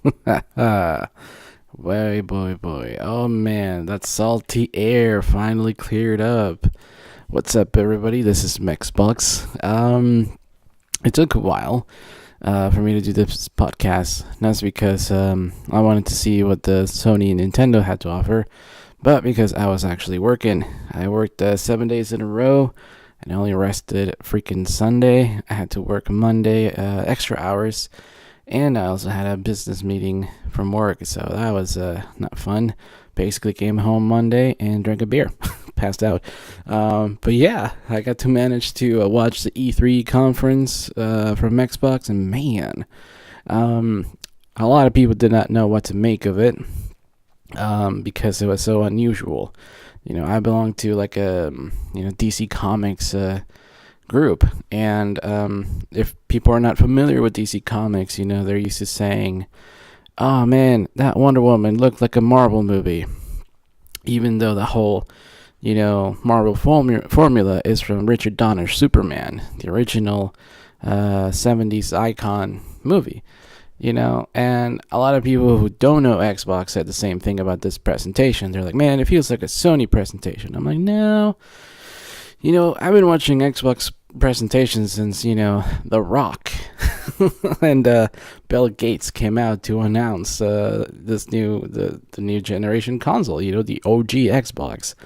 Boy, boy, boy. Oh man, that salty air finally cleared up. What's up, everybody? This is MexBox. It took a while for me to do this podcast. Not because I wanted to see what the Sony and Nintendo had to offer, but because I was actually working. I worked 7 days in a row and I only rested freaking Sunday. I had to work Monday, extra hours. And I also had a business meeting from work, so that was not fun. Basically came home Monday and drank a beer. Passed out. But yeah, I got to manage to watch the E3 conference from MexBox, and man, a lot of people did not know what to make of it because it was so unusual. I belong to like a DC Comics group, and if people are not familiar with DC Comics, they're used to saying, oh man, that Wonder Woman looked like a Marvel movie, even though the whole Marvel formula is from Richard Donner's Superman, the original 70s icon movie. And a lot of people who don't know Xbox said the same thing about this presentation. They're like, man, it feels like a Sony presentation. I'm like, no. I've been watching Xbox presentations since, The Rock and Bill Gates came out to announce this the new generation console, the OG Xbox.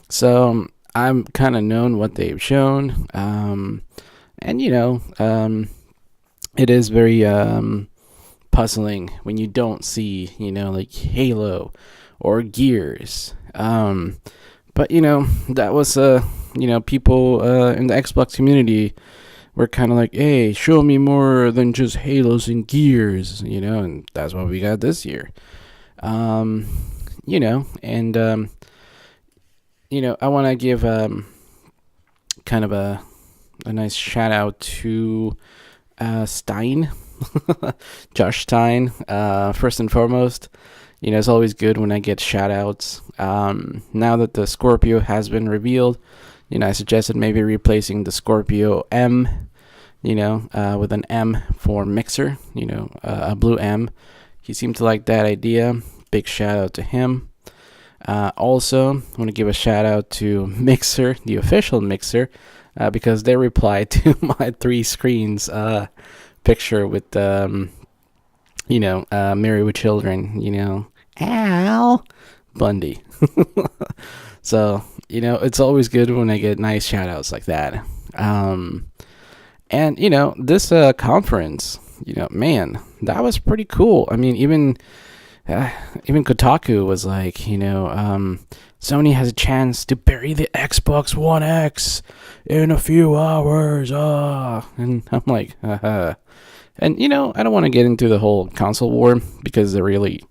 So I'm kind of known what they've shown. And, it is very puzzling when you don't see, like Halo or Gears. But, that was, people in the Xbox community were kind of like, hey, show me more than just Halos and Gears, and that's what we got this year. And, I want to give kind of a nice shout out to Stein, Josh Stein, first and foremost. It's always good when I get shout outs. Now that the Scorpio has been revealed, I suggested maybe replacing the Scorpio M, with an M for Mixer, a blue M. He seemed to like that idea. Big shout out to him. Also, I want to give a shout out to Mixer, the official Mixer, because they replied to my 3 screens picture with Married with Children, Al Bundy. So, it's always good when I get nice shout outs like that. And, this conference, man, that was pretty cool. I mean, even Kotaku was like, Sony has a chance to bury the Xbox One X in a few hours. And I'm like, And, I don't want to get into the whole console war because there really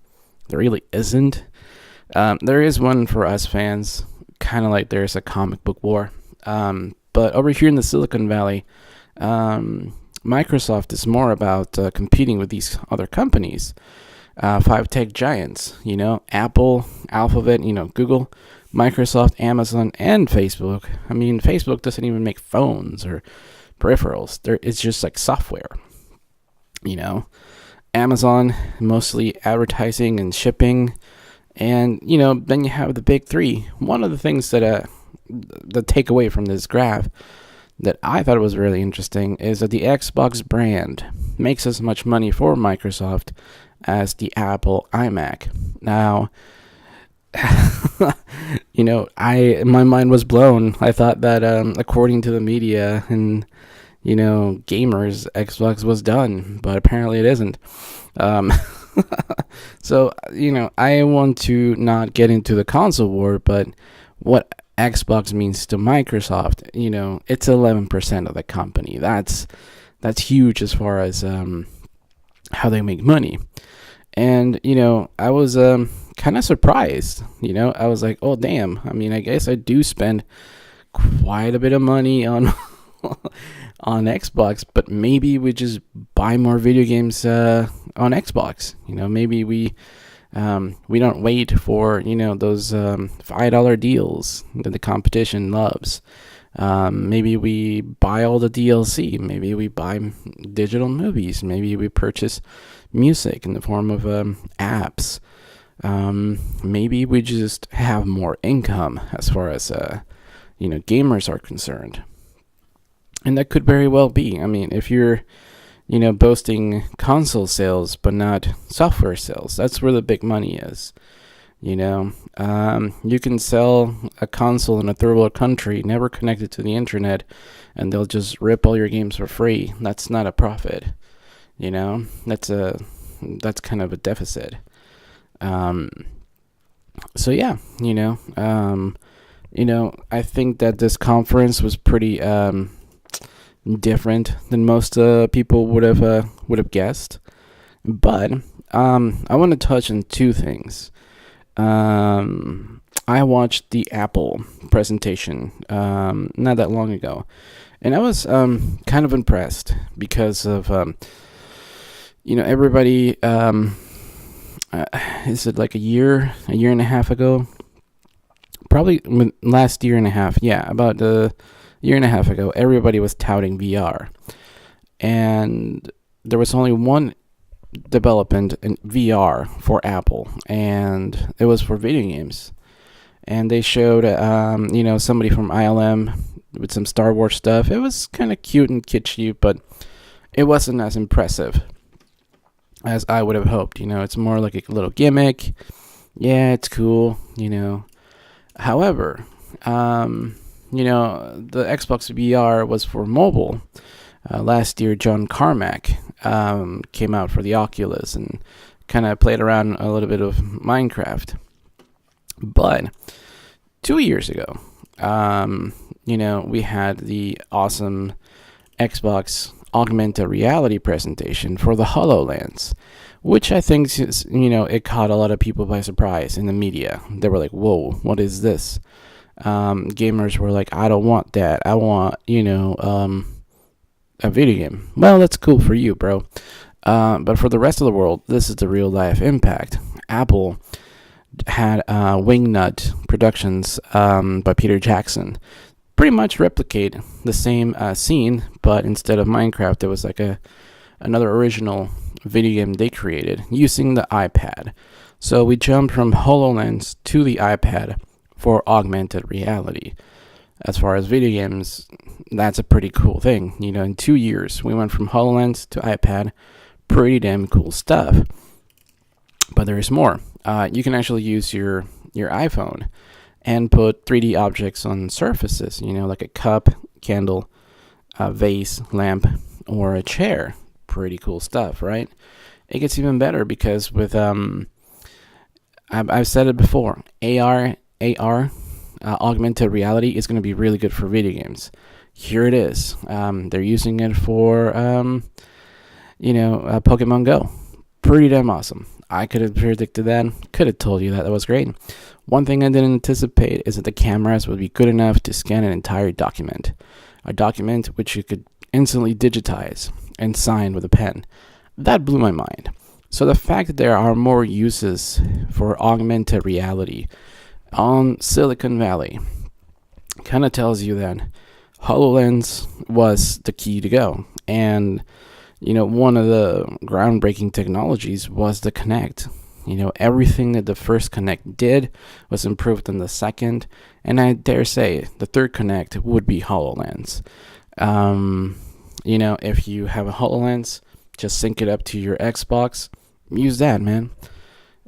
isn't. There is one for us fans, kind of like there's a comic book war. But over here in the Silicon Valley, Microsoft is more about competing with these other companies, 5 tech giants, Apple, Alphabet, Google, Microsoft, Amazon, and Facebook. I mean, Facebook doesn't even make phones or peripherals. It's just like software. Amazon, mostly advertising and shipping. And, then you have the big 3. One of the things that the takeaway from this graph that I thought was really interesting is that the Xbox brand makes as much money for Microsoft as the Apple iMac. Now, my mind was blown. I thought that according to the media and gamers, Xbox was done, but apparently it isn't. So, I want to not get into the console war, but what Xbox means to Microsoft, it's 11% of the company. That's huge as far as how they make money. And, I was kind of surprised. I was like, oh, damn. I mean, I guess I do spend quite a bit of money on on Xbox, but maybe we just buy more video games on Xbox. Maybe we don't wait for those $5 deals that the competition loves. Maybe we buy all the DLC. Maybe we buy digital movies. Maybe we purchase music in the form of apps. Maybe we just have more income as far as gamers are concerned. And that could very well be. I mean, if you're boasting console sales but not software sales, that's where the big money is. You can sell a console in a third world country, never connected to the internet, and they'll just rip all your games for free. That's not a profit. That's kind of a deficit. So yeah, I think that this conference was pretty different than most people would have guessed. But I want to touch on two things. I watched the Apple presentation not that long ago, and I was kind of impressed because of everybody. Is it like a year and a half ago? Probably last year and a half. Yeah, about a year and a half ago, everybody was touting VR, and there was only one development in VR for Apple, and it was for video games. And they showed, somebody from ILM with some Star Wars stuff. It was kind of cute and kitschy, but it wasn't as impressive as I would have hoped. It's more like a little gimmick. Yeah, it's cool. However, the Xbox VR was for mobile. Last year, John Carmack came out for the Oculus and kind of played around a little bit of Minecraft. But 2 years ago, we had the awesome Xbox augmented reality presentation for the HoloLens, which I think is, it caught a lot of people by surprise in the media. They were like, whoa, what is this? Gamers were like, I don't want that. I want, a video game. Well, that's cool for you, bro. But for the rest of the world, this is the real life impact. Apple had Wingnut Productions by Peter Jackson pretty much replicate the same scene, but instead of Minecraft, there was like another original video game they created using the iPad. So we jumped from HoloLens to the iPad for augmented reality. As far as video games, that's a pretty cool thing. In 2 years, we went from HoloLens to iPad. Pretty damn cool stuff. But there is more. You can actually use your iPhone and put 3D objects on surfaces, like a cup, candle, a vase, lamp, or a chair. Pretty cool stuff, right? It gets even better because with, I've said it before, AR, augmented reality is going to be really good for video games. Here it is. They're using it for, Pokemon Go. Pretty damn awesome. I could have predicted that. Could have told you that. That was great. One thing I didn't anticipate is that the cameras would be good enough to scan an entire document. A document which you could instantly digitize and sign with a pen. That blew my mind. So the fact that there are more uses for augmented reality on Silicon Valley kind of tells you that HoloLens was the key to go. And one of the groundbreaking technologies was the Kinect. Everything that the first Kinect did was improved on the second, and I dare say the third Kinect would be HoloLens. If you have a HoloLens, just sync it up to your Xbox, use that, man.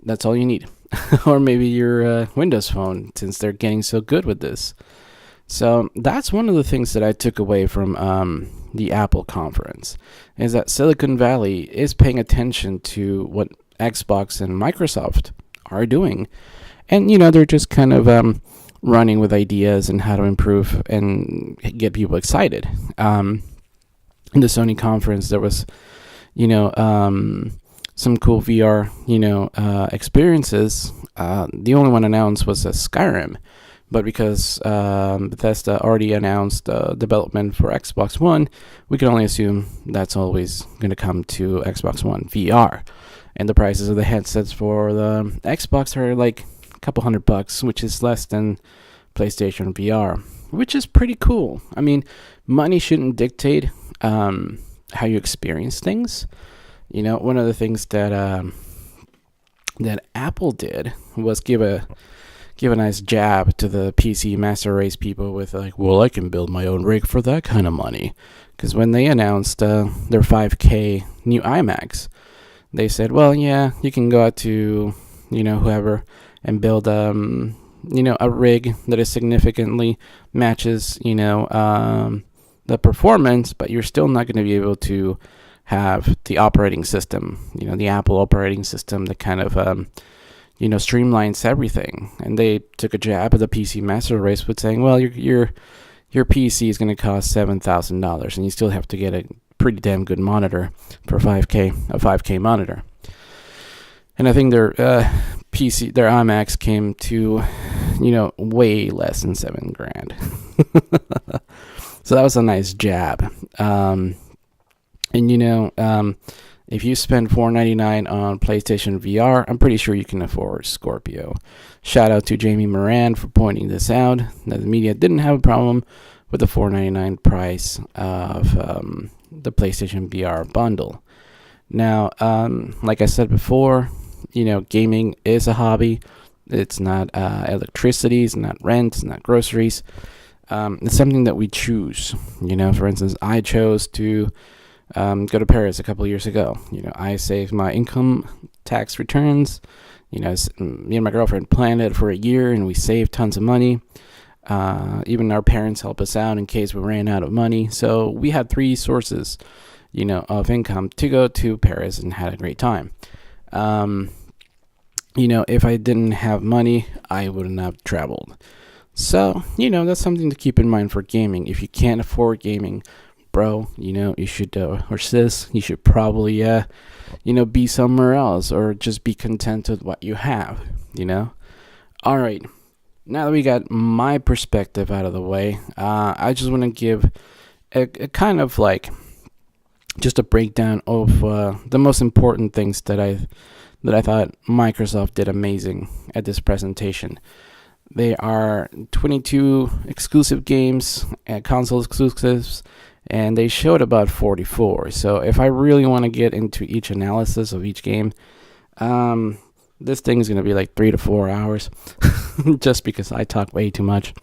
That's all you need. Or maybe your Windows phone, since they're getting so good with this. So that's one of the things that I took away from the Apple conference, is that Silicon Valley is paying attention to what Xbox and Microsoft are doing. And, they're just kind of running with ideas and how to improve and get people excited. In the Sony conference, there was, some cool VR, experiences. The only one announced was Skyrim. But because Bethesda already announced development for Xbox One, we can only assume that's always going to come to Xbox One VR. And the prices of the headsets for the Xbox are like a couple $100, which is less than PlayStation VR. which is pretty cool. I mean, money shouldn't dictate how you experience things. One of the things that Apple did was give a nice jab to the PC master race people with like, well, I can build my own rig for that kind of money. Because when they announced their 5K new iMacs, they said, well, yeah, you can go out to, whoever and build, a rig that is significantly matches, the performance, but you're still not going to be able to have the operating system, the Apple operating system that kind of, streamlines everything. And they took a jab at the PC master race with saying, well, your PC is going to cost $7,000, and you still have to get a pretty damn good monitor for a 5K monitor. And I think their their iMacs came to, way less than $7,000. So that was a nice jab. If you spend $499 on PlayStation VR, I'm pretty sure you can afford Scorpio. Shout out to Jamie Moran for pointing this out, that the media didn't have a problem with the $499 price of the PlayStation VR bundle. Now, like I said before, gaming is a hobby. It's not electricity, it's not rent, it's not groceries. It's something that we choose. For instance, I chose to go to Paris a couple of years ago. I saved my income tax returns. Me and my girlfriend planned it for a year, and we saved tons of money. Even our parents helped us out in case we ran out of money. So we had 3 sources, of income to go to Paris and had a great time. If I didn't have money, I wouldn't have traveled. So, that's something to keep in mind for gaming. If you can't afford gaming, bro, you should, or sis, you should probably, be somewhere else, or just be content with what you have, All right. Now that we got my perspective out of the way, I just want to give a kind of like just a breakdown of the most important things that I thought Microsoft did amazing at this presentation. They are 22 exclusive games, console exclusives, and they showed about 44. So if I really want to get into each analysis of each game, this thing is going to be like 3 to 4 hours, just because I talk way too much.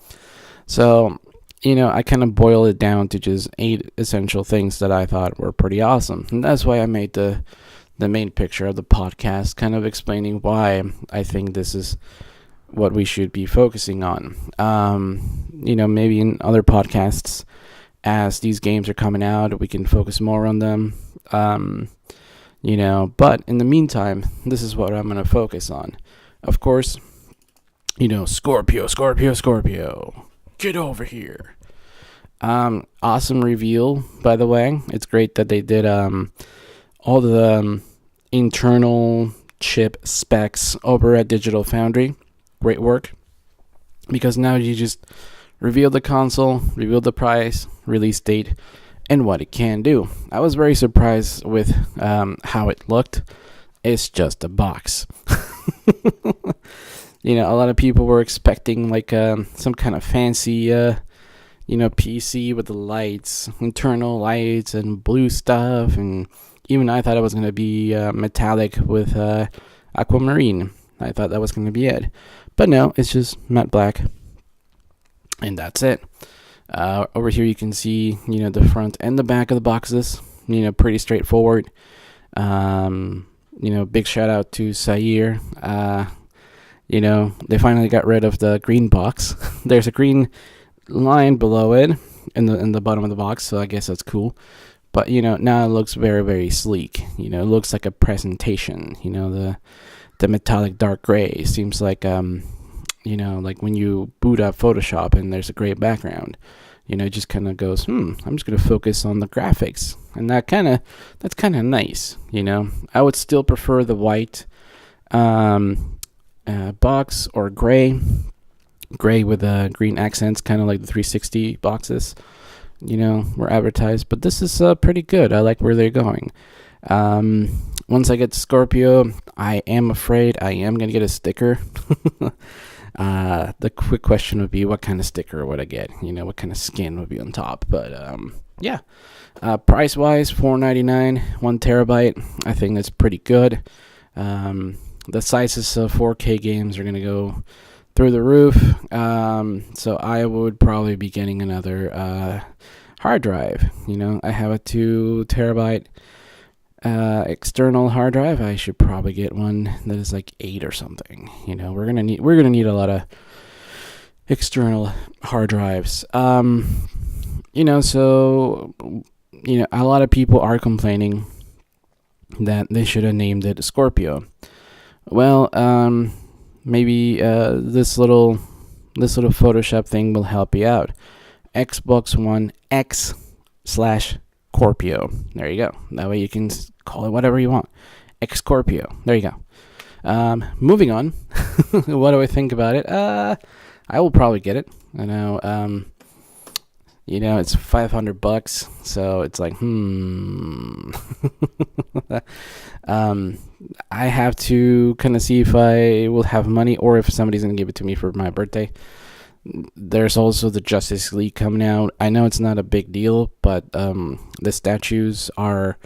So, I kind of boil it down to just 8 essential things that I thought were pretty awesome. And that's why I made the main picture of the podcast, kind of explaining why I think this is what we should be focusing on. Maybe in other podcasts, as these games are coming out, we can focus more on them. But in the meantime, this is what I'm going to focus on. Of course, Scorpio, get over here. Awesome reveal, by the way. It's great that they did all the internal chip specs over at Digital Foundry. Great work. Because now you just reveal the console, reveal the price, release date, and what it can do. I was very surprised with how it looked. It's just a box. A lot of people were expecting like some kind of fancy, PC with the lights, internal lights and blue stuff. And even I thought it was going to be metallic with aquamarine. I thought that was going to be it. But no, it's just matte black. And that's it. Over here you can see, the front and the back of the boxes, pretty straightforward. Big shout out to Sayer. They finally got rid of the green box. There's a green line below it in the bottom of the box, so I guess that's cool. But, now it looks very, very sleek. It looks like a presentation. The metallic dark gray seems like, like when you boot up Photoshop and there's a gray background. It just kind of goes, I'm just going to focus on the graphics. And that's kind of nice, I would still prefer the white box or gray with green accents, kind of like the 360 boxes, were advertised. But this is pretty good. I like where they're going. Once I get to Scorpio, I am afraid I am going to get a sticker. The quick question would be, what kind of sticker would I get? What kind of skin would be on top? But yeah, price wise, $4.99, 1 TB. I think that's pretty good. The sizes of 4K games are gonna go through the roof. So I would probably be getting another hard drive. I have a 2 TB external hard drive. I should probably get one that is like 8 or something. We're gonna need a lot of external hard drives. So a lot of people are complaining that they should have named it Scorpio. Well, maybe this little Photoshop thing will help you out. Xbox One X / Scorpio. There you go. That way you can call it whatever you want. X Scorpio. There you go. Moving on. What do I think about it? I will probably get it. I know. It's $500, so it's like, I have to kind of see if I will have money or if somebody's gonna give it to me for my birthday. There's also the Justice League coming out. I know it's not a big deal, but the statues are,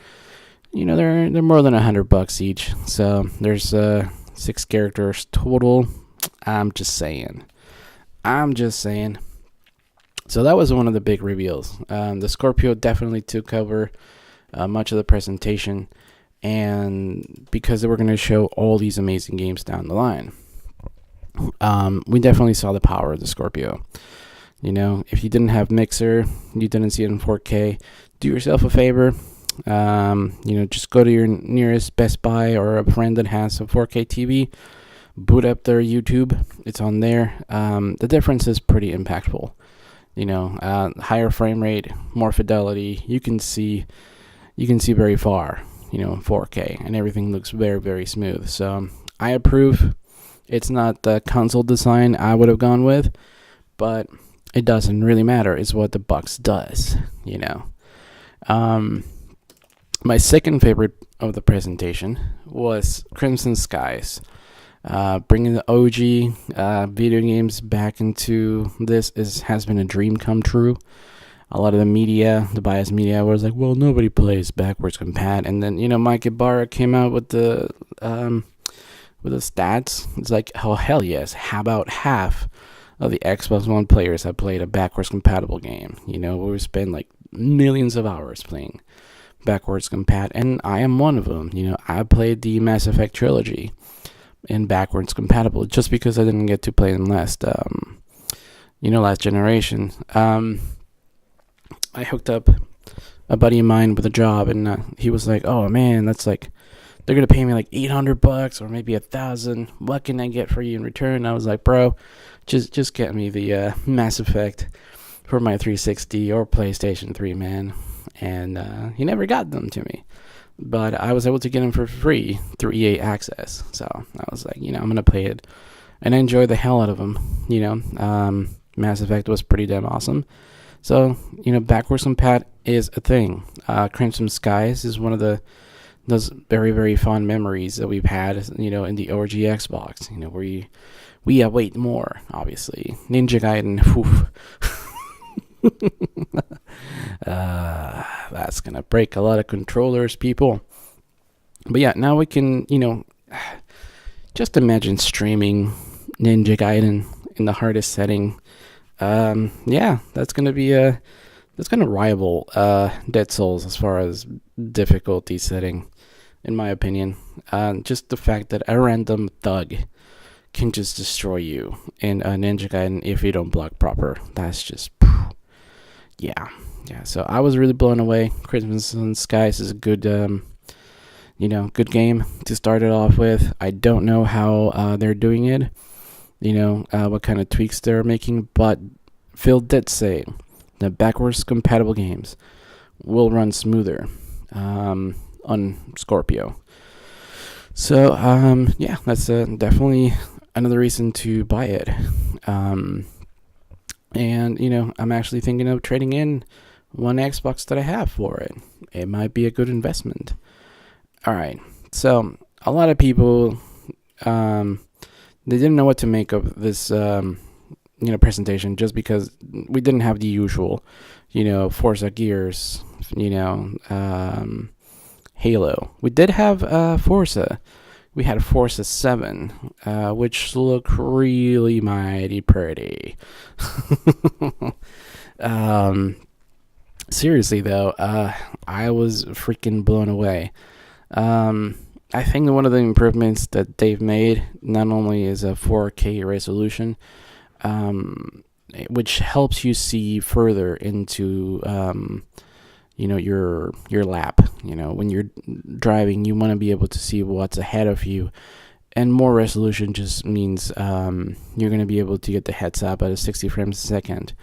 they're more than $100 each. So there's 6 characters total. I'm just saying. So that was one of the big reveals. The Scorpio definitely took over much of the presentation, and because they were going to show all these amazing games down the line. We definitely saw the power of the Scorpio. If you didn't have Mixer, you didn't see it in 4K, do yourself a favor. Just go to your nearest Best Buy or a friend that has a 4K TV, boot up their YouTube. It's on there. The difference is pretty impactful. Higher frame rate, more fidelity. You can see very far, in 4K, and everything looks very, very smooth. So I approve. It's not the console design I would have gone with, but it doesn't really matter. It's what the box does, My second favorite of the presentation was Crimson Skies. Bringing the OG video games back into this has been a dream come true. A lot of the biased media was like, well, nobody plays backwards compat. And then, Mike Ibarra came out with the stats. It's like, oh, hell yes. How about half of the Xbox One players have played a backwards compatible game? We spend like millions of hours playing backwards compat, and I am one of them. I played the Mass Effect trilogy in backwards compatible just because I didn't get to play them last generation. I hooked up a buddy of mine with a job, and he was like, oh man, that's like, they're gonna pay me like $800 or maybe $1,000. What can I get for you in return? I was like, bro, just get me the Mass Effect for my 360 or PlayStation 3, man. And he never got them to me, but I was able to get them for free through EA Access. So I was like, I'm gonna play it, and I enjoyed the hell out of them. Mass Effect was pretty damn awesome. So backwards compat is a thing. Crimson Skies is one of those very, very fond memories that we've had, in the OG Xbox. Where we await more, obviously. Ninja Gaiden, that's gonna break a lot of controllers, people. But yeah, now we can, just imagine streaming Ninja Gaiden in the hardest setting. That's gonna rival Dead Souls as far as difficulty setting, in my opinion. Just the fact that a random thug can just destroy you in a Ninja Gaiden if you don't block proper. That's just, yeah. So I was really blown away. Crimson Skies is a good, good game to start it off with. I don't know how they're doing it, what kind of tweaks they're making, but Phil did say that backwards compatible games will run smoother on Scorpio. So, that's definitely another reason to buy it. And, I'm actually thinking of trading in one Xbox that I have for it. It might be a good investment. All right. So, a lot of people, they didn't know what to make of this presentation, just because we didn't have the usual, Forza Gears, Halo. We did have Forza. We had Forza 7, which looked really mighty pretty. Seriously though, I was freaking blown away. I think one of the improvements that they've made not only is a 4K resolution, which helps you see further into your lap. When you're driving, you want to be able to see what's ahead of you, and more resolution just means you're going to be able to get the heads up at a 60 frames a second.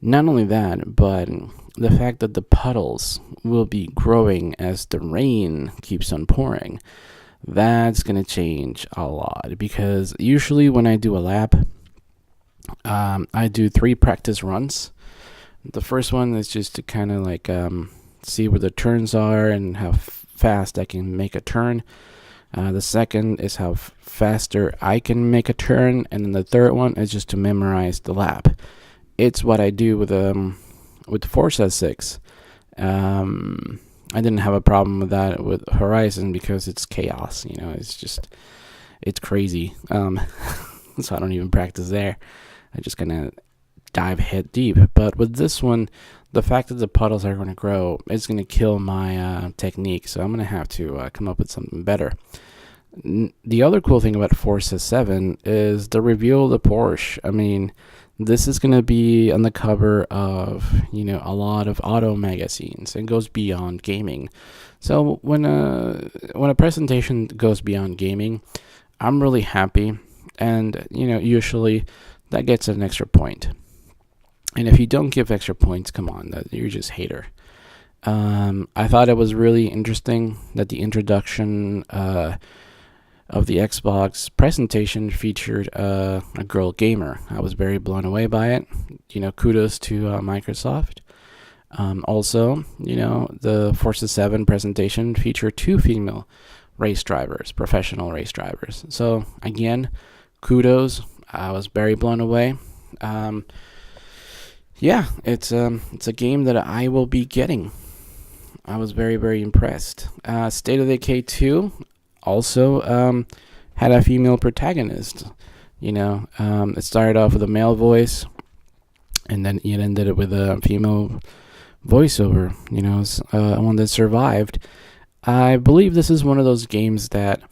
Not only that, but the fact that the puddles will be growing as the rain keeps on pouring, that's going to change a lot, because usually when I do a lap, I do 3 practice runs. The first one is just to kind of see where the turns are and how fast I can make a turn. The second is how faster I can make a turn, and then the third one is just to memorize the lap. It's what I do with Forza 6. I didn't have a problem with that with Horizon because it's chaos. It's crazy. So I don't even practice there. I just kind of dive head deep. But with this one, the fact that the puddles are going to grow is going to kill my technique. So I'm going to have to come up with something better. The other cool thing about Forza 7 is the reveal of the Porsche. I mean, this is going to be on the cover of, a lot of auto magazines, and goes beyond gaming. So when a presentation goes beyond gaming, I'm really happy. And, usually that gets an extra point. And if you don't give extra points, come on, you're just a hater. I thought it was really interesting that the introduction of the Xbox presentation featured a girl gamer. I was very blown away by it. Kudos to Microsoft. Also, the Forza 7 presentation featured 2 female race drivers, professional race drivers. So again, kudos. I was very blown away. It's a game that I will be getting. I was very, very impressed. State of Decay 2 also had a female protagonist. It started off with a male voice, and then it ended with a female voiceover. One that survived. I believe this is one of those games that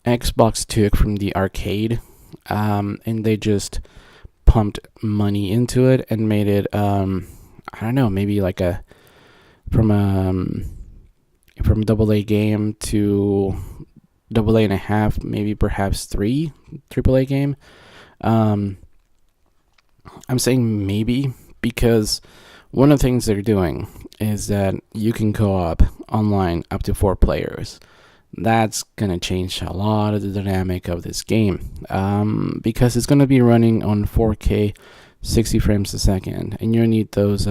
Xbox took from the arcade, and they just pumped money into it and made it I don't know, maybe like from AA game to AA and a half, maybe perhaps 3 AAA game. I'm saying maybe because one of the things they're doing is that you can co-op online up to 4 players. That's going to change a lot of the dynamic of this game, because it's going to be running on 4K 60 frames a second, and you need those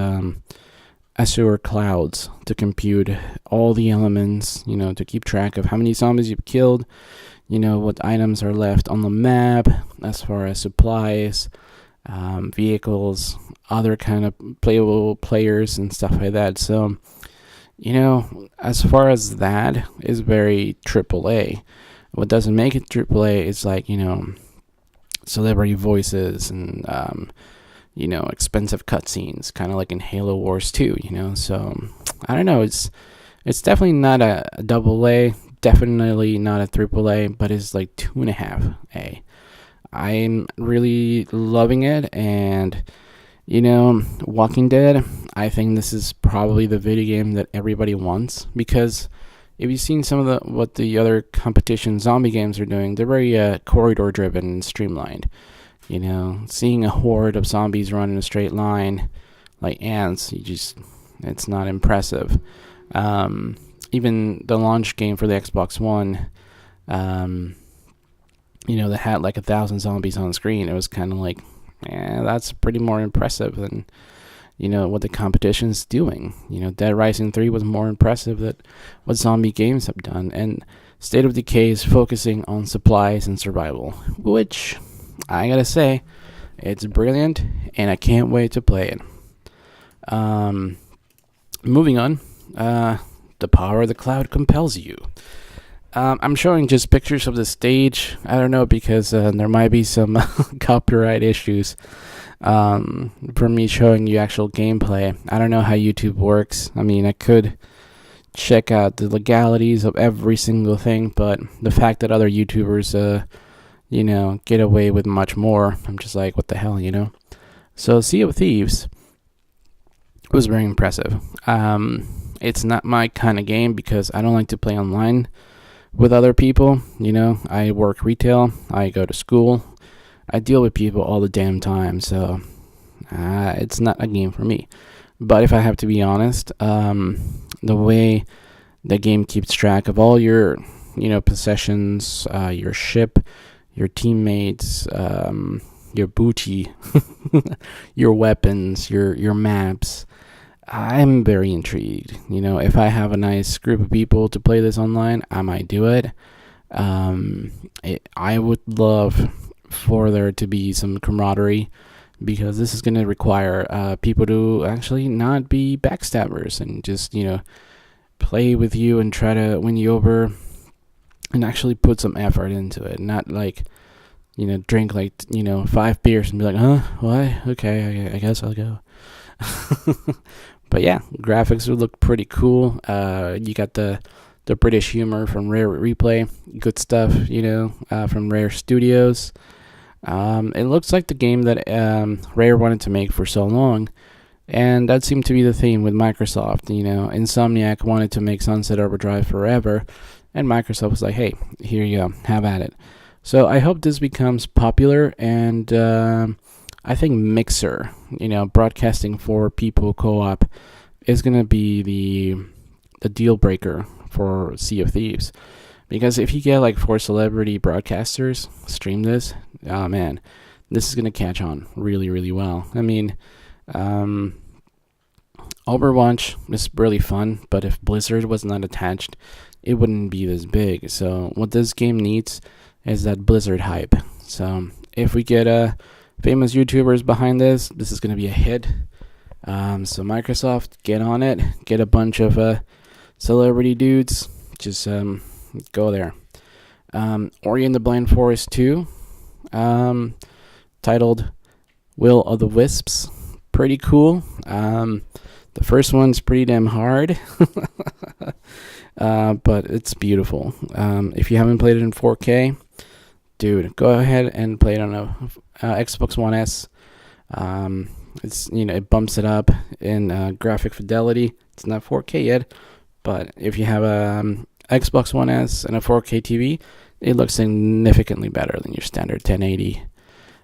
Azure clouds to compute all the elements, to keep track of how many zombies you've killed, what items are left on the map as far as supplies, vehicles, other kind of playable players and stuff like that. So as far as that is very AAA. What doesn't make it AAA is celebrity voices and expensive cutscenes, kind of like in Halo Wars 2. So I don't know. It's definitely not a AA, definitely not a AAA, but it's like 2.5 A. I'm really loving it, and Walking Dead, I think this is probably the video game that everybody wants, because if you've seen some of what the other competition zombie games are doing, they're very corridor driven and streamlined. Seeing a horde of zombies run in a straight line like ants, it's not impressive. Even the launch game for the Xbox One, that had like 1,000 zombies on screen, it was kind of like, that's pretty more impressive than what the competition's doing. Dead Rising 3 was more impressive than what zombie games have done, and State of Decay is focusing on supplies and survival, which I gotta say, it's brilliant, and I can't wait to play it. Um, Moving on, the power of the cloud compels you. I'm showing just pictures of the stage. I don't know because there might be some copyright issues for me showing you actual gameplay. I don't know how YouTube works. I mean, I could check out the legalities of every single thing, but the fact that other YouTubers, get away with much more, I'm just like, what the hell. So, Sea of Thieves was very impressive. It's not my kind of game because I don't like to play online with other people. I work retail, I go to school, I deal with people all the damn time, so it's not a game for me. But if I have to be honest, the way the game keeps track of all your, possessions, your ship, your teammates, your booty, your weapons, your maps, I'm very intrigued. If I have a nice group of people to play this online, I might do it. I would love for there to be some camaraderie because this is going to require people to actually not be backstabbers and just, play with you and try to win you over and actually put some effort into it. Not like, drink 5 beers and be like, huh, why? Okay, I guess I'll go. But yeah, graphics would look pretty cool. You got the British humor from Rare Replay, good stuff, from Rare Studios. It looks like the game that Rare wanted to make for so long, and that seemed to be the theme with Microsoft. Insomniac wanted to make Sunset Overdrive forever, and Microsoft was like, hey, here you go, have at it. So I hope this becomes popular, and I think Mixer, broadcasting for people co-op is going to be the deal breaker for Sea of Thieves. Because if you get like 4 celebrity broadcasters stream this, oh man, this is going to catch on really, really well. I mean, Overwatch is really fun, but if Blizzard was not attached, it wouldn't be this big. So what this game needs is that Blizzard hype. So if we get famous YouTubers behind this is going to be a hit. So Microsoft, get on it. Get a bunch of celebrity dudes. Just go there. Ori and the Blind Forest 2, titled Will of the Wisps. Pretty cool. The first one's pretty damn hard, but it's beautiful. If you haven't played it in 4K, dude, go ahead and play it on a Xbox One S. It's it bumps it up in graphic fidelity. It's not 4K yet, but if you have a Xbox One S and a 4K TV, it looks significantly better than your standard 1080.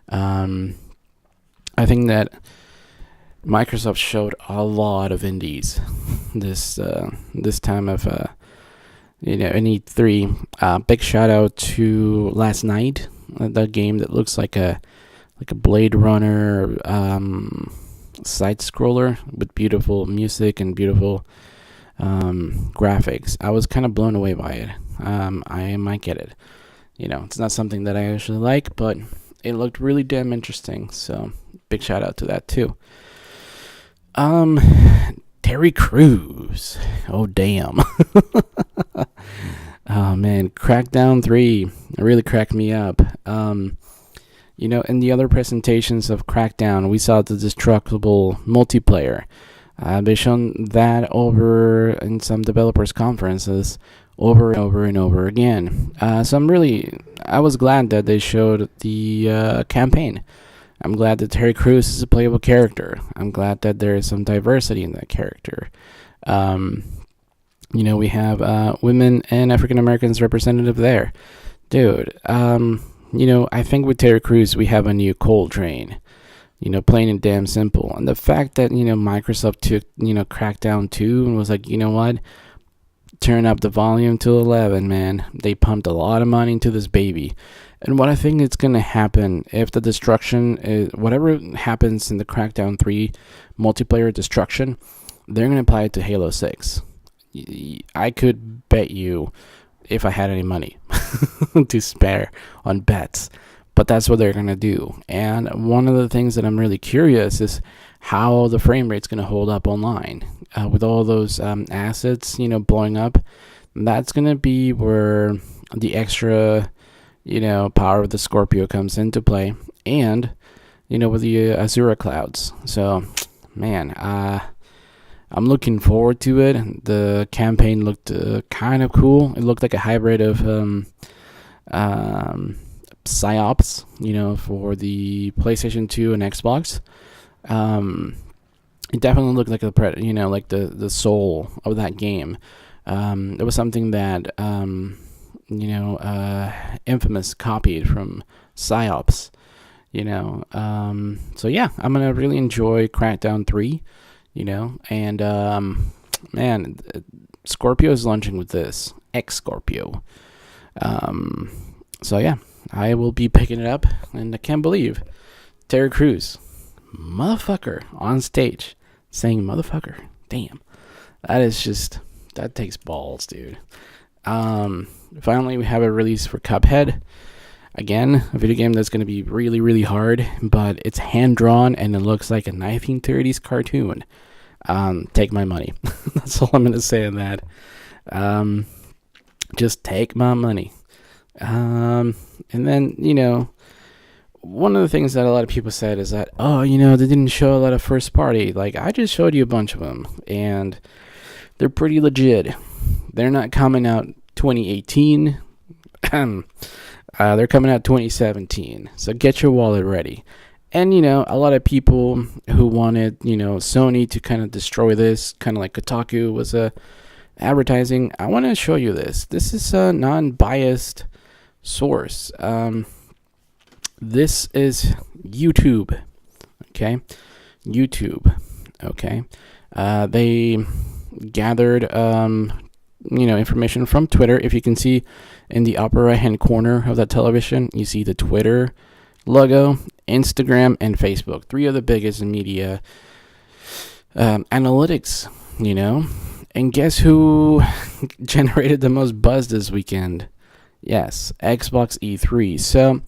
I think that Microsoft showed a lot of indies this time of in E3. Big shout out to Last Night, the game that looks like a Blade Runner side scroller with beautiful music and beautiful graphics. I was kind of blown away by it. I might get it. It's not something that I actually like, but it looked really damn interesting. So big shout out to that too. Terry Crews. Oh damn. Oh man, Crackdown 3 really cracked me up. In the other presentations of Crackdown, we saw the destructible multiplayer. They've shown that over in some developers conferences over and over and over again. So I was glad that they showed the campaign. I'm glad that Terry Crews is a playable character. I'm glad that there is some diversity in that character. We have women and African Americans representative there. Dude, I think with Terry Crews, we have a new Coltrane. Plain and damn simple. And the fact that, Microsoft took, Crackdown 2 and was like, you know what? Turn up the volume to 11, man. They pumped a lot of money into this baby. And what I think is going to happen if the destruction is, whatever happens in the Crackdown 3 multiplayer destruction, they're going to apply it to Halo 6. I could bet you, if I had any money to spare on bets, but that's what they're gonna do. And one of the things that I'm really curious is how the frame rate's gonna hold up online with all those assets, blowing up. That's gonna be where the extra, power of the Scorpio comes into play, and with the Azura clouds. So, man, I'm looking forward to it. The campaign looked kind of cool. It looked like a hybrid of psyops, for the PlayStation 2 and Xbox. It definitely looked like like the soul of that game. It was something that Infamous copied from psyops. So yeah, I'm gonna really enjoy Crackdown 3. And man, Scorpio is launching with this X Scorpio. So yeah, I will be picking it up, and I can't believe Terry Crews, motherfucker, on stage saying motherfucker. Damn, that takes balls, dude. Finally, we have a release for Cuphead. Again, a video game that's going to be really, really hard, but it's hand-drawn and it looks like a 1930s cartoon. Take my money. That's all I'm going to say on that. Just take my money. And then, one of the things that a lot of people said is that, they didn't show a lot of first party. Like, I just showed you a bunch of them, and they're pretty legit. They're not coming out 2018. They're coming out 2017. So get your wallet ready. And, a lot of people who wanted, Sony to kind of destroy this, kind of like Kotaku was advertising. I want to show you this. This is a non-biased source. This is YouTube. Okay? YouTube. Okay? They gathered, information from Twitter. If you can see in the upper right-hand corner of that television, you see the Twitter logo, Instagram, and Facebook. 3 of the biggest media analytics, And guess who generated the most buzz this weekend? Yes, Xbox E3. So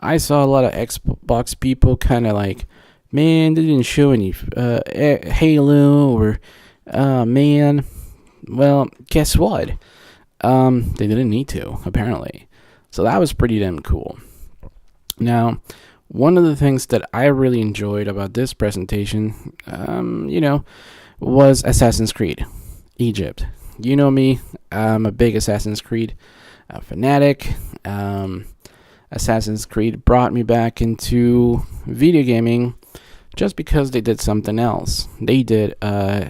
I saw a lot of Xbox people kind of like, man, they didn't show any Halo or, man. Well, guess what? They didn't need to, apparently. So that was pretty damn cool. Now, one of the things that I really enjoyed about this presentation, was Assassin's Creed Egypt. You know me, I'm a big Assassin's Creed fanatic. Assassin's Creed brought me back into video gaming just because they did something else. They did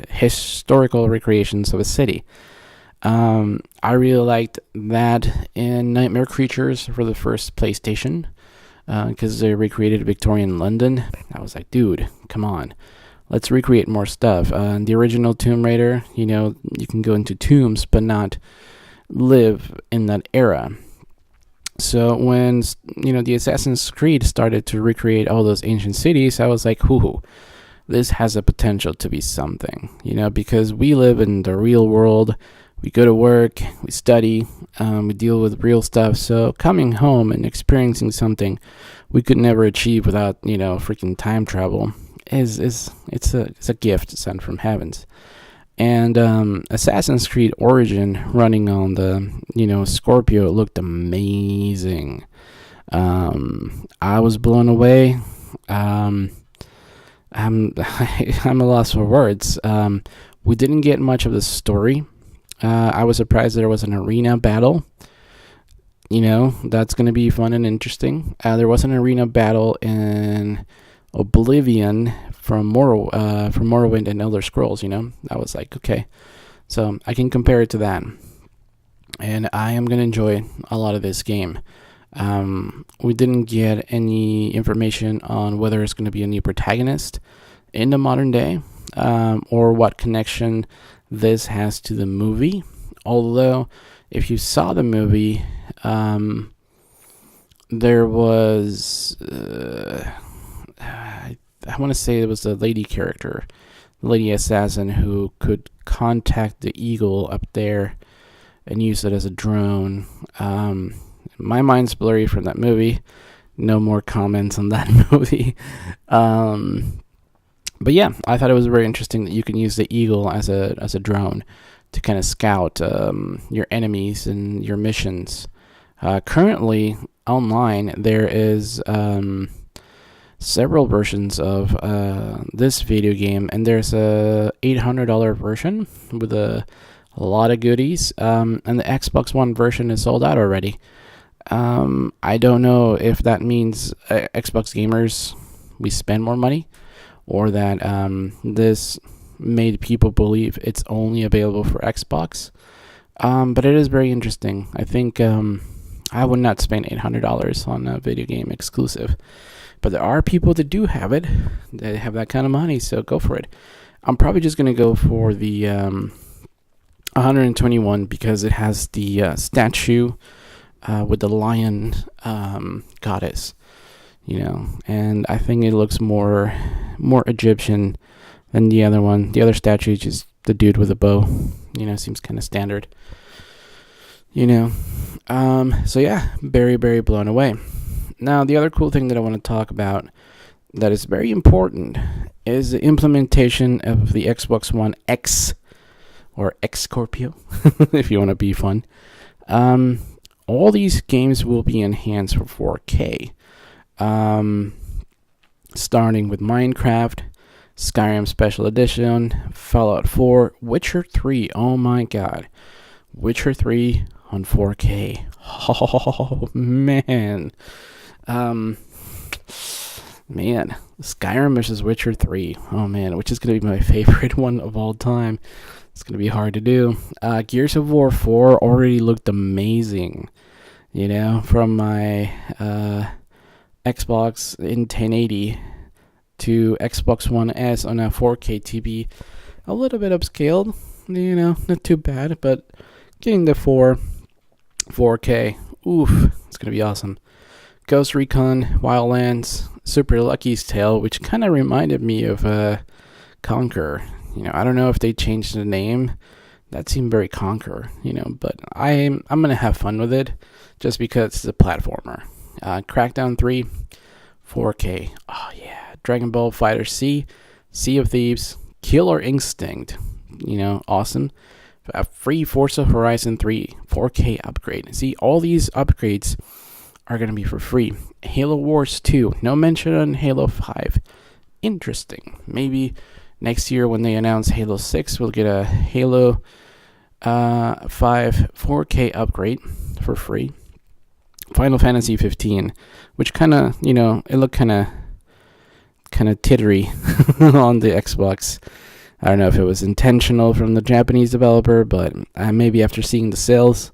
historical recreations of a city. I really liked that in Nightmare Creatures for the first PlayStation, because they recreated Victorian London. I was like, dude, come on. Let's recreate more stuff. The original Tomb Raider, you can go into tombs, but not live in that era. So when, the Assassin's Creed started to recreate all those ancient cities, I was like, hoo, this has a potential to be something, because we live in the real world. We go to work, we study, we deal with real stuff. So coming home and experiencing something we could never achieve without, freaking time travel it's a gift sent from heavens. And Assassin's Creed Origin running on the, Scorpio looked amazing. I was blown away. I'm a loss for words. We didn't get much of the story. I was surprised there was an arena battle. That's going to be fun and interesting. There was an arena battle in Oblivion from Morrowind and Elder Scrolls, I was like, okay. So I can compare it to that. And I am going to enjoy a lot of this game. We didn't get any information on whether it's going to be a new protagonist in the modern day, or what connection this has to the movie. Although, if you saw the movie, there was, I want to say it was the lady character, the lady assassin who could contact the eagle up there and use it as a drone. My mind's blurry from that movie, No more comments on that movie. But yeah, I thought it was very interesting that you can use the Eagle as a drone to kind of scout your enemies and your missions. Currently online, there is several versions of this video game, and there's a $800 version with a lot of goodies, and the Xbox One version is sold out already. I don't know if that means Xbox gamers, we spend more money, or that this made people believe it's only available for Xbox. But it is very interesting. I think I would not spend $800 on a video game exclusive. But there are people that do have it. They have that kind of money, so go for it. I'm probably just going to go for the 121 because it has the statue with the lion goddess, and I think it looks more Egyptian than the other one. The other statue is just the dude with a bow, seems kind of standard, so yeah, very, very blown away. Now, the other cool thing that I want to talk about that is very important is the implementation of the Xbox One X, or X Scorpio, if you want to be fun. All these games will be enhanced for 4K, starting with Minecraft, Skyrim Special Edition, Fallout 4, Witcher 3, oh my god, Witcher 3 on 4K, oh man. Skyrim versus Witcher 3. Oh man, which is going to be my favorite one of all time. It's going to be hard to do. Gears of War 4 already looked amazing. From my Xbox in 1080 to Xbox One S on a 4K TV. A little bit upscaled, not too bad, but getting the 4K, oof, it's going to be awesome. Ghost Recon Wildlands, Super Lucky's Tale, which kind of reminded me of Conquer. I don't know if they changed the name. That seemed very Conquer, but I'm going to have fun with it just because it's a platformer. Crackdown 3, 4K. Oh, yeah. Dragon Ball Fighter C, Sea of Thieves, Killer Instinct. Awesome. A free Forza Horizon 3 4K upgrade. See, all these upgrades are going to be for free. Halo Wars 2, no mention on Halo 5. Interesting. Maybe next year when they announce Halo 6, we'll get a Halo 5 4K upgrade for free. Final Fantasy 15, which kind of, it looked kind of tittery on the Xbox. I don't know if it was intentional from the Japanese developer, but maybe after seeing the sales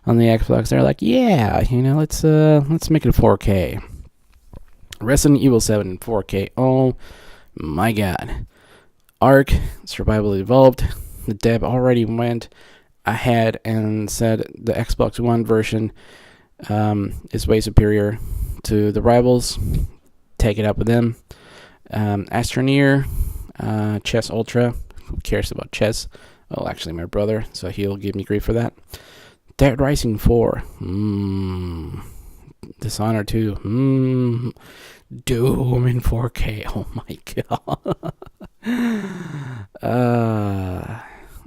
on the Xbox, they're like, yeah, let's make it 4K. Resident Evil 7 in 4K. Oh my god. Ark Survival Evolved. The dev already went ahead and said the Xbox One version is way superior to the rivals. Take it up with them. Astroneer, Chess Ultra. Who cares about chess? Well, actually, my brother, so he'll give me grief for that. Dead Rising 4. Dishonored 2. Doom in 4K. Oh my god.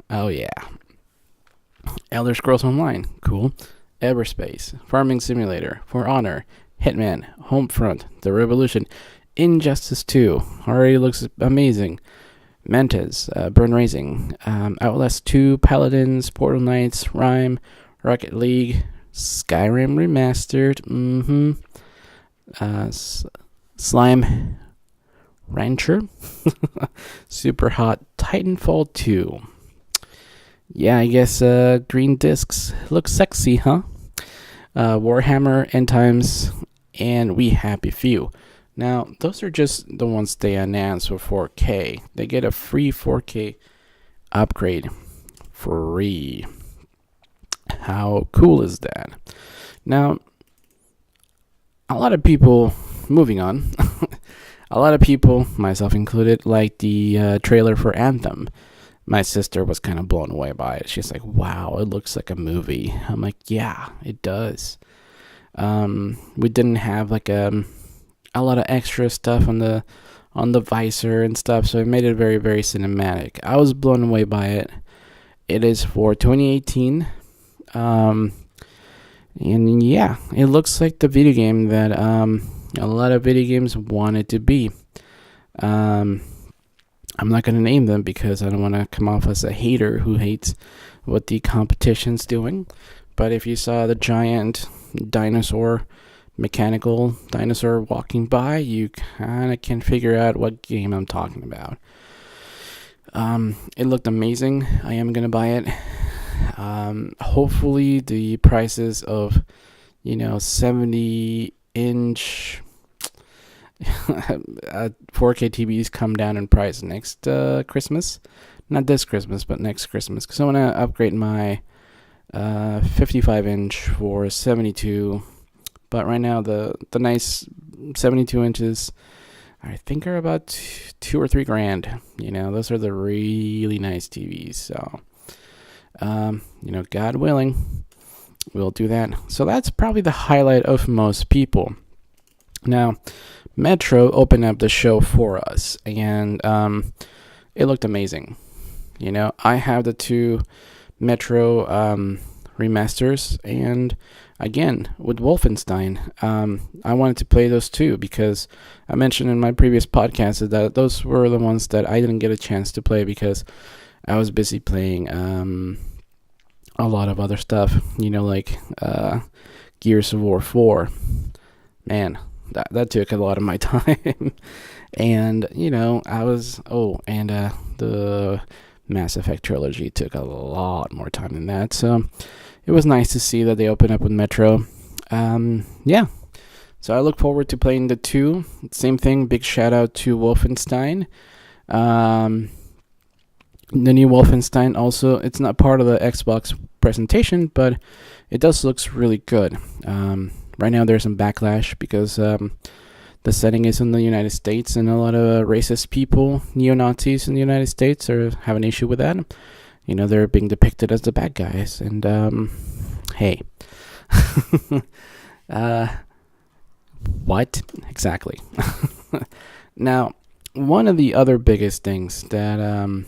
Oh yeah. Elder Scrolls Online. Cool. Everspace. Farming Simulator. For Honor. Hitman. Homefront. The Revolution. Injustice 2. Already looks amazing. Mentes. Burn Raising. Outlast 2. Paladins. Portal Knights. Rime. Rocket League. Skyrim Remastered. Slime Rancher. Super Hot. Titanfall 2. Yeah, I guess green discs look sexy, huh? Warhammer, End Times, and We Happy Few. Now, those are just the ones they announced for 4K. They get a free 4K upgrade. Free. How cool is that? Now, a lot of people, moving on, a lot of people, myself included, like the trailer for Anthem. My sister was kind of blown away by it. She's like, wow, it looks like a movie. I'm like, yeah, it does. We didn't have like a lot of extra stuff on the visor and stuff, so it made it very, very cinematic. I was blown away by it. It is for 2018. And yeah, it looks like the video game that a lot of video games want it to be. I'm not going to name them because I don't want to come off as a hater who hates what the competition's doing. But if you saw the giant mechanical dinosaur walking by, you kind of can figure out what game I'm talking about. It looked amazing. I am going to buy it. Hopefully the prices of, 70-inch 4K TVs come down in price next Christmas. Not this Christmas, but next Christmas. Because I want to upgrade my 55-inch for 72. But right now, the nice 72 inches, I think, are about $2 or $3 grand. Those are the really nice TVs. So, God willing, we'll do that. So that's probably the highlight of most people. Now, Metro opened up the show for us, and it looked amazing. I have the two Metro remasters, and again, with Wolfenstein, I wanted to play those too because I mentioned in my previous podcast that those were the ones that I didn't get a chance to play because I was busy playing a lot of other stuff, like Gears of War 4. Man, that took a lot of my time. And, the Mass Effect trilogy took a lot more time than that. So it was nice to see that they opened up with Metro. Yeah. So I look forward to playing the two. Same thing, big shout out to Wolfenstein. The new Wolfenstein also, it's not part of the Xbox presentation, but it does looks really good. Right now there's some backlash because the setting is in the United States, and a lot of racist people, neo-Nazis in the United States, have an issue with that. They're being depicted as the bad guys, and hey. What? Exactly. Now, one of the other biggest things that,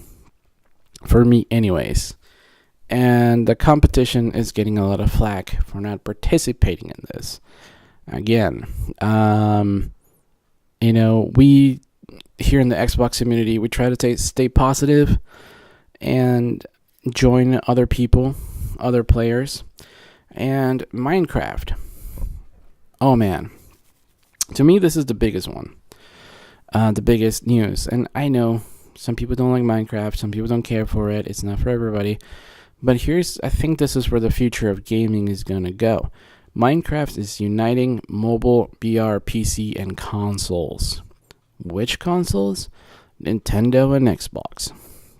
for me anyways, and the competition is getting a lot of flack for not participating in this. Again, we here in the Xbox community, we try to stay positive and join other people, other players. And Minecraft. Oh man. To me, this is the biggest one. The biggest news. And I know some people don't like Minecraft, some people don't care for it, it's not for everybody. But I think this is where the future of gaming is going to go. Minecraft is uniting mobile, VR, PC, and consoles. Which consoles? Nintendo and Xbox.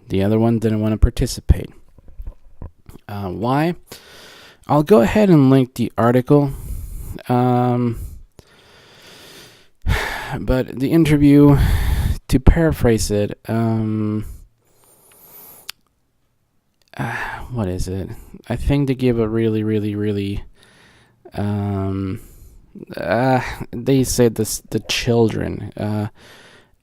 The other one didn't want to participate. Why? I'll go ahead and link the article. But the interview, to paraphrase it, what is it? I think they give a really, really, really, they said this, the children,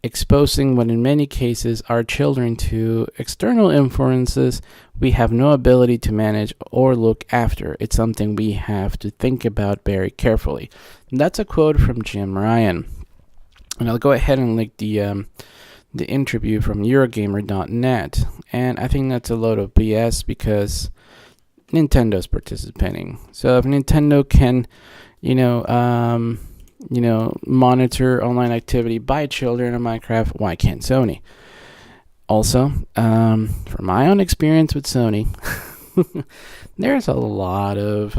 exposing what in many cases are children to external influences we have no ability to manage or look after. It's something we have to think about very carefully. And that's a quote from Jim Ryan. And I'll go ahead and link the interview from Eurogamer.net. And I think that's a load of BS because Nintendo's participating. So if Nintendo can, monitor online activity by children in Minecraft, why can't Sony? Also, from my own experience with Sony, there's a lot of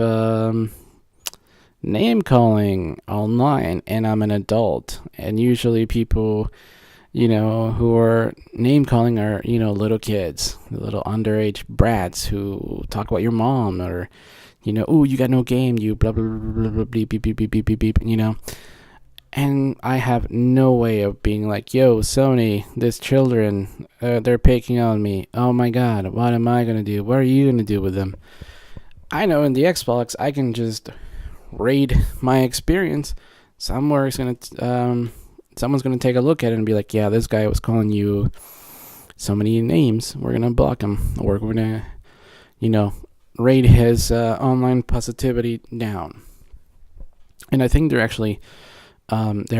name calling online, and I'm an adult, and usually people, who are name calling are, little kids, little underage brats who talk about your mom, or, oh, you got no game, you blah, blah, blah, blah, blah, beep, beep, beep, beep, beep, beep, beep, and I have no way of being like, yo, Sony, these children, they're picking on me. Oh my God, what am I going to do? What are you going to do with them? I know in the Xbox, I can just rate my experience, someone's gonna take a look at it and be like, yeah, this guy was calling you so many names. We're gonna block him, or we're gonna, rate his online positivity down. And I think there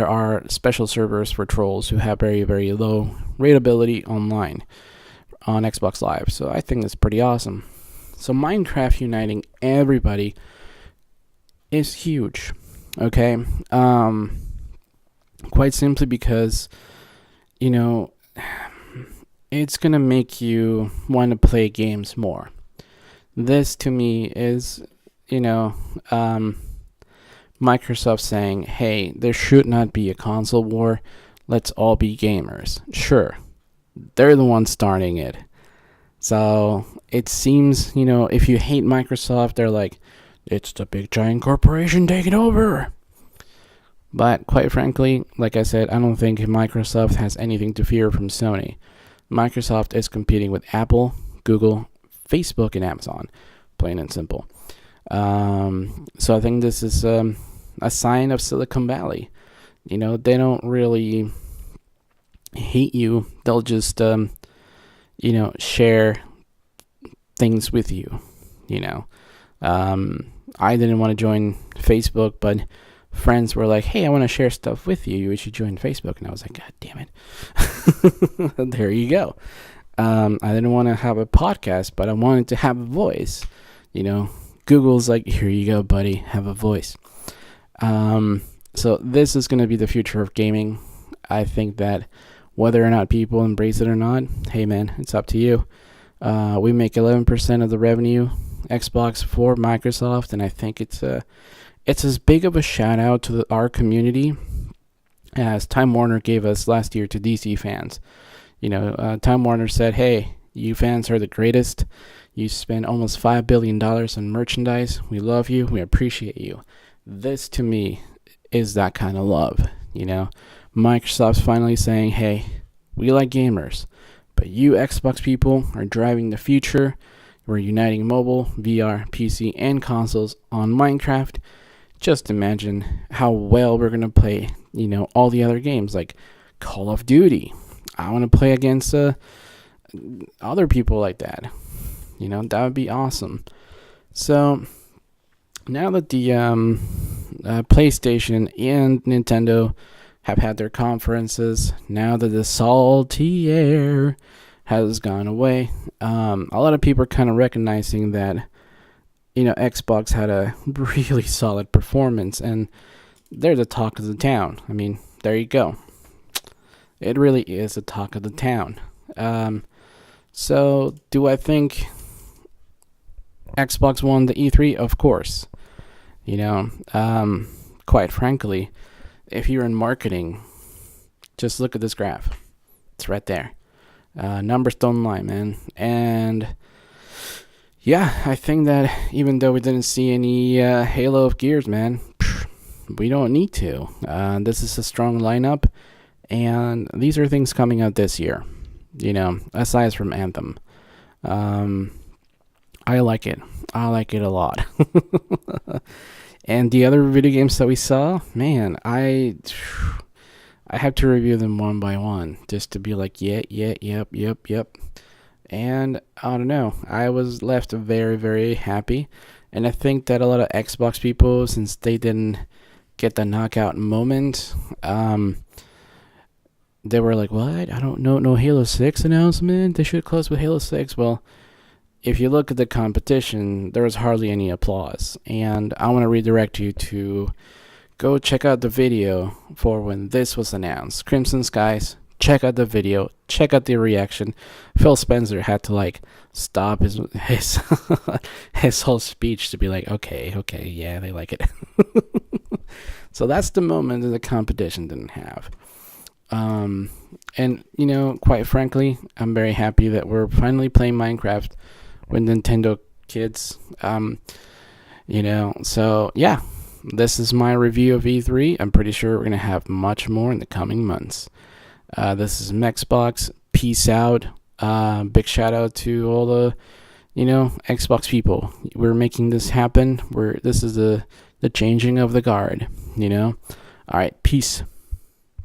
are special servers for trolls who have very, very low rateability online on Xbox Live. So I think that's pretty awesome. So Minecraft uniting everybody is huge. Okay? Quite simply because, it's going to make you want to play games more. This to me is, Microsoft saying, hey, there should not be a console war. Let's all be gamers. Sure, they're the ones starting it. So it seems, if you hate Microsoft, they're like, it's the big giant corporation taking over. But quite frankly, like I said, I don't think Microsoft has anything to fear from Sony. Microsoft is competing with Apple, Google, Facebook, and Amazon. Plain and simple. So I think this is a sign of Silicon Valley. They don't really hate you. They'll just, share things with you. I didn't want to join Facebook, but friends were like, hey, I want to share stuff with you. You should join Facebook. And I was like, God damn it. There you go. I didn't want to have a podcast, but I wanted to have a voice. Google's like, here you go, buddy, have a voice. So this is going to be the future of gaming. I think that whether or not people embrace it or not, hey man, it's up to you. We make 11% of the revenue Xbox for Microsoft, and I think it's as big of a shout out to our community as Time Warner gave us last year to DC fans. Time Warner said, hey, you fans are the greatest. You spend almost $5 billion on merchandise. We love you. We appreciate you. This, to me, is that kind of love. Microsoft's finally saying, hey, we like gamers, but you Xbox people are driving the future. We're uniting mobile, VR, PC, and consoles on Minecraft. Just imagine how well we're going to play, all the other games like Call of Duty. I want to play against other people like that. That would be awesome. So now that the PlayStation and Nintendo have had their conferences, now that the salty air has gone away, a lot of people are kind of recognizing that, Xbox had a really solid performance, and they're the talk of the town. I mean, there you go. It really is the talk of the town. So do I think Xbox won the E3? Of course. Quite frankly, if you're in marketing, just look at this graph. It's right there. Numbers don't lie, man. And yeah, I think that even though we didn't see any Halo of Gears, man, we don't need to. This is a strong lineup, and these are things coming out this year. Aside from Anthem. I like it. I like it a lot. And the other video games that we saw, man, I have to review them one by one just to be like, yep. And I don't know. I was left very, very happy. And I think that a lot of Xbox people, since they didn't get the knockout moment, they were like, what? I don't know. No Halo 6 announcement? They should close with Halo 6. Well, if you look at the competition, there was hardly any applause. And I want to redirect you to go check out the video for when this was announced. Crimson Skies, check out the video, check out the reaction. Phil Spencer had to stop his his whole speech to be like, okay, yeah, they like it. So that's the moment that the competition didn't have. And quite frankly, I'm very happy that we're finally playing Minecraft with Nintendo kids. So yeah, this is my review of E3. I'm pretty sure we're gonna have much more in the coming months. This is MexBox. Peace out. Big shout out to all the Xbox people. We're making this happen. This is the the changing of the guard, All right, peace.